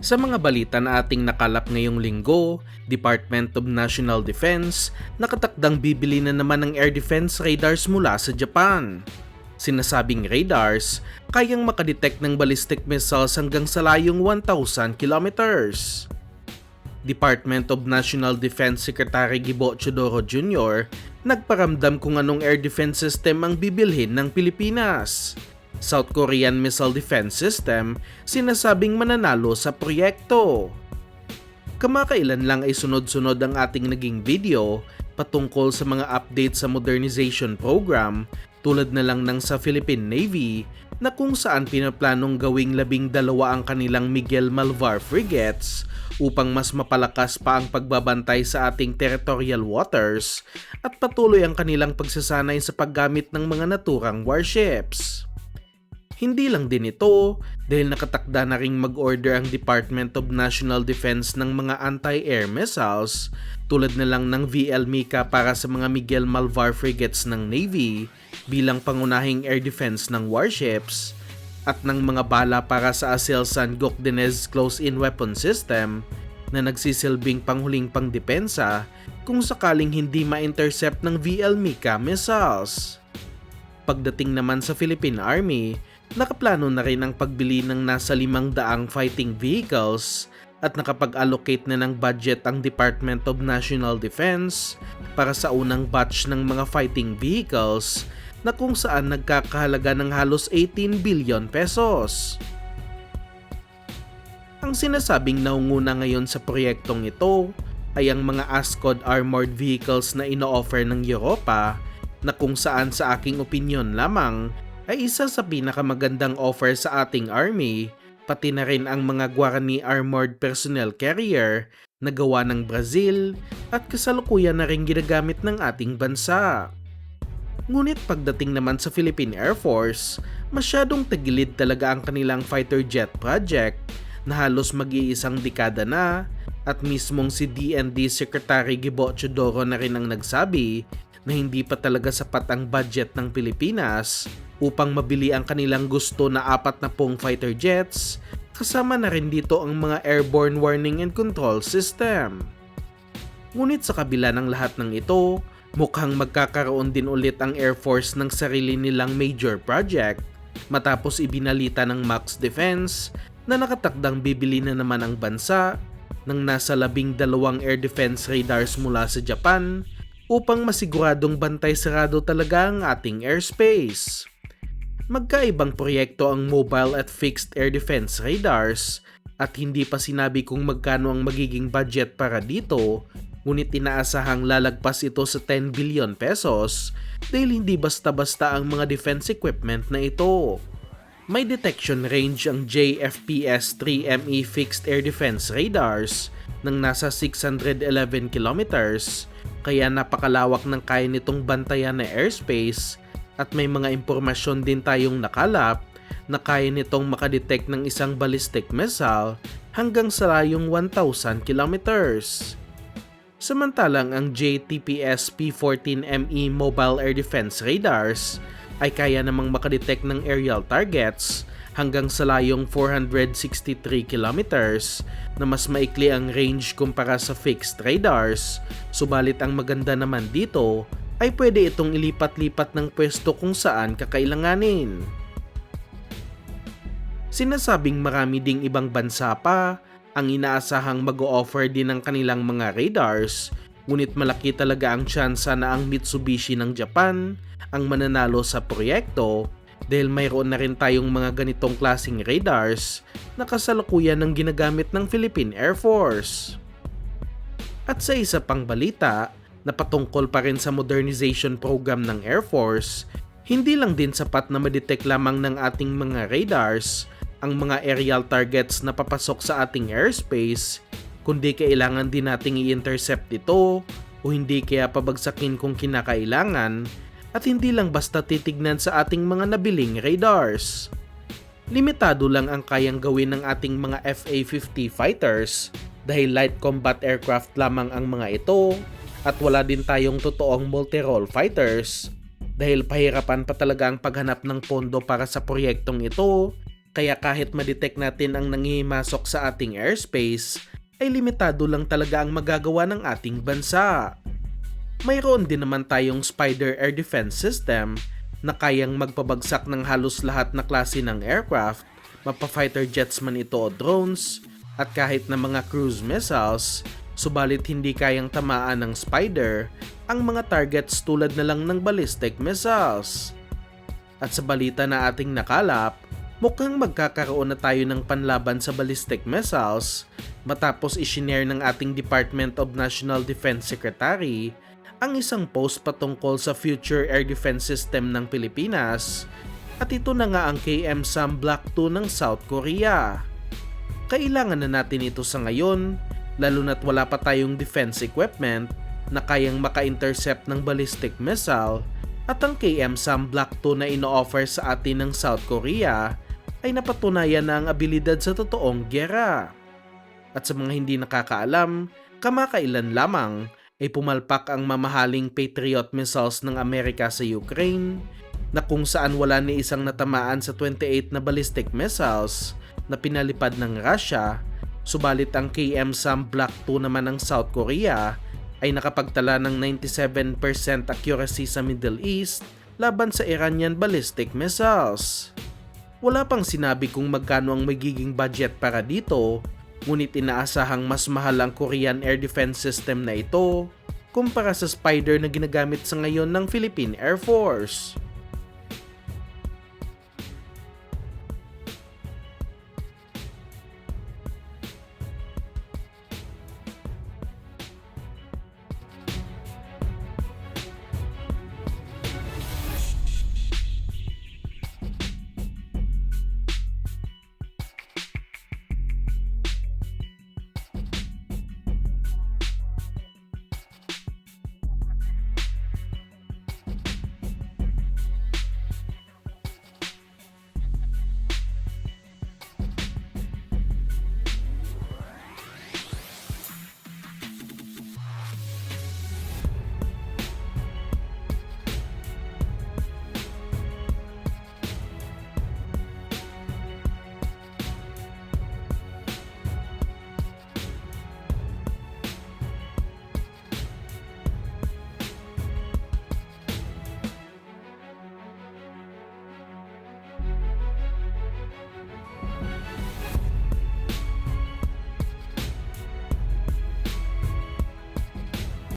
Sa mga balita na ating nakalap ngayong linggo, Department of National Defense nakatakdang bibili na naman ng air defense radars mula sa Japan. Sinasabing radars, kayang makadetect ng ballistic missiles hanggang sa layong 1,000 kilometers. Department of National Defense Secretary Gibo Chodoro Jr. nagparamdam kung anong air defense system ang bibilhin ng Pilipinas. South Korean Missile Defense System, sinasabing mananalo sa proyekto. Kamakailan lang ay sunod-sunod ang ating naging video patungkol sa mga updates sa modernization program tulad na lang ng sa Philippine Navy na kung saan pinaplanong gawing 12 ang kanilang Miguel Malvar frigates upang mas mapalakas pa ang pagbabantay sa ating territorial waters at patuloy ang kanilang pagsasanay sa paggamit ng mga naturang warships. Hindi lang din ito dahil nakatakda na ring mag-order ang Department of National Defense ng mga anti-air missiles tulad na lang ng VL-MICA para sa mga Miguel Malvar frigates ng Navy bilang pangunahing air defense ng warships at ng mga bala para sa Aselsan Gokdenez Close-in Weapon System na nagsisilbing panghuling pangdepensa kung sakaling hindi ma-intercept ng VL-MICA missiles. Pagdating naman sa Philippine Army, nakaplano na rin ang pagbili ng nasa 500 fighting vehicles at nakapag-allocate na ng budget ang Department of National Defense para sa unang batch ng mga fighting vehicles na kung saan nagkakahalaga ng halos 18 billion pesos. Ang sinasabing naunguna ngayon sa proyektong ito ay ang mga ASCOD armored vehicles na ino-offer ng Europa na kung saan sa aking opinyon lamang ay isa sa pinakamagandang offer sa ating army, pati na rin ang mga Guarani Armored Personnel Carrier na gawa ng Brazil at kasalukuyan na rin ginagamit ng ating bansa. Ngunit pagdating naman sa Philippine Air Force, masyadong tagilid talaga ang kanilang fighter jet project na halos mag-iisang dekada na at mismong si DND Secretary Gibo Chodoro na rin ang nagsabi na hindi pa talaga sapat ang budget ng Pilipinas upang mabili ang kanilang gusto na 40 fighter jets, kasama na rin dito ang mga airborne warning and control system. Ngunit sa kabila ng lahat ng ito, mukhang magkakaroon din ulit ang Air Force ng sarili nilang major project matapos ibinalita ng Max Defense na nakatakdang bibili na naman ang bansa ng nasa 12 air defense radars mula sa Japan upang masiguradong bantay sarado talaga ang ating airspace. Magkaibang proyekto ang mobile at fixed air defense radars at hindi pa sinabi kung magkano ang magiging budget para dito, ngunit inaasahang lalagpas ito sa 10 billion pesos dahil hindi basta-basta ang mga defense equipment na ito. May detection range ang JFPS-3ME fixed air defense radars ng nasa 611 kilometers, kaya napakalawak ng kaya nitong bantayan na airspace at may mga impormasyon din tayong nakalap na kaya nitong makadetect ng isang ballistic missile hanggang sa layong 1,000 kilometers. Samantalang ang JTPS P14ME Mobile Air Defense Radars ay kaya namang makadetect ng aerial targets hanggang sa layong 463 kilometers na mas maikli ang range kumpara sa fixed radars, subalit ang maganda naman dito ay pwede itong ilipat-lipat ng pwesto kung saan kakailanganin. Sinasabing marami ding ibang bansa pa ang inaasahang mag-o-offer din ng kanilang mga radars, ngunit malaki talaga ang tsansa na ang Mitsubishi ng Japan ang mananalo sa proyekto dahil mayroon na rin tayong mga ganitong klaseng radars na kasalukuyan ng ginagamit ng Philippine Air Force. At sa isa pang balita, na patungkol pa rin sa modernization program ng Air Force, hindi lang din sapat na madetect lamang ng ating mga radars ang mga aerial targets na papasok sa ating airspace, kundi kailangan din nating i-intercept ito o hindi kaya pabagsakin kung kinakailangan at hindi lang basta titignan sa ating mga nabiling radars. Limitado lang ang kayang gawin ng ating mga FA-50 fighters dahil light combat aircraft lamang ang mga ito at wala din tayong totoong multi-role fighters dahil pahirapan pa talaga ang paghanap ng pondo para sa proyektong ito Kaya kahit ma-detect natin ang nangihimasok sa ating airspace, ay limitado lang talaga ang magagawa ng ating bansa. Mayroon din naman tayong Spider Air Defense System na kayang magpabagsak ng halos lahat na klase ng aircraft, mapa-fighter jets man ito o drones, at kahit na mga cruise missiles, subalit hindi kayang tamaan ng Spider ang mga targets tulad na lang ng ballistic missiles. At sa balita na ating nakalap, mukhang magkakaroon na tayo ng panlaban sa ballistic missiles matapos isinare ng ating Department of National Defense Secretary ang isang post patungkol sa Future Air Defense System ng Pilipinas, at ito na nga ang KM-SAM Block 2 ng South Korea. Kailangan na natin ito sa ngayon, lalo na't wala pa tayong defense equipment na kayang maka-intercept ng ballistic missile, at ang KM-SAM Block 2 na ino-offer sa atin ng South Korea ay napatunayan na ang abilidad sa totoong gyera. At sa mga hindi nakakaalam, kamakailan lamang ay pumalpak ang mamahaling Patriot missiles ng Amerika sa Ukraine, na kung saan wala ni isang natamaan sa 28 na ballistic missiles na pinalipad ng Russia, subalit ang KM-SAM Block 2 naman ng South Korea ay nakapagtala ng 97% accuracy sa Middle East laban sa Iranian ballistic missiles. Wala pang sinabi kung magkano ang magiging budget para dito, ngunit inaasahang mas mahal ang Korean Air Defense System na ito kumpara sa Spider na ginagamit sa ngayon ng Philippine Air Force.